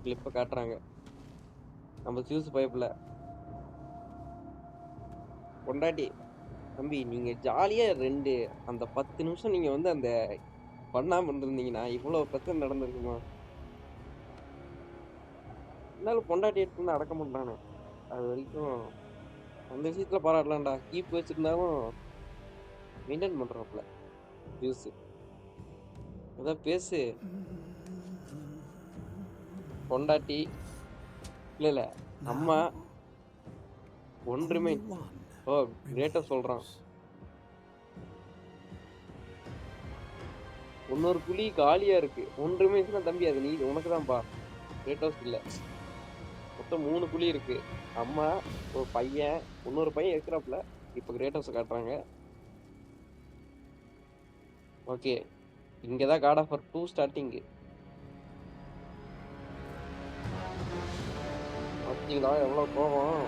கிளிப்ப காட்டுறாங்க. நம்ம ஜூஸ் பைப்ல பொண்டாட்டி, "தம்பி நீங்க ஜாலியா 2 அந்த 10 நிமிஷம் நீங்க வந்து அந்த பண்ணாம இருந்திருந்தீங்கன்னா, இவ்வளோ பிரச்சனை நடந்திருக்குமா?" இருந்தாலும் பொண்டாட்டி எடுத்துட்டு வந்து அடக்க மாட்டானே. அது வரைக்கும் அந்த விஷயத்துல பாராட்டலாம்டா. கீப் வச்சிருந்தாலும் மெயின்டெயின் பண்றாப்ல ஜூஸ். ஏதோ பேசு பொண்டாட்டி இல்ல, இல்ல. அம்மா Now, ஒன்றுமே only one ஓ! கிரேட்டா சொல்றான். remains. 300 குழி காலியா இருக்கு. ஒன்றுமே இருந்துச்சுன்னா தம்பி அது நீ உனக்கு தான்ப்பா. கிரேட்டோஸ் இல்ல. மொத்தம் 3 குழி இருக்கு. அம்மா, ஒரு பையன், இன்னொரு பையன் இருக்கிறாப்ல. இப்ப கிரேட்டோஸ காட்டுறாங்க. ஓகே. இங்க தான் காட் ஆஃப் வார் 2 ஸ்டார்ட்டிங்கு. பாத்தீங்களா எவ்வளோ கோவம்?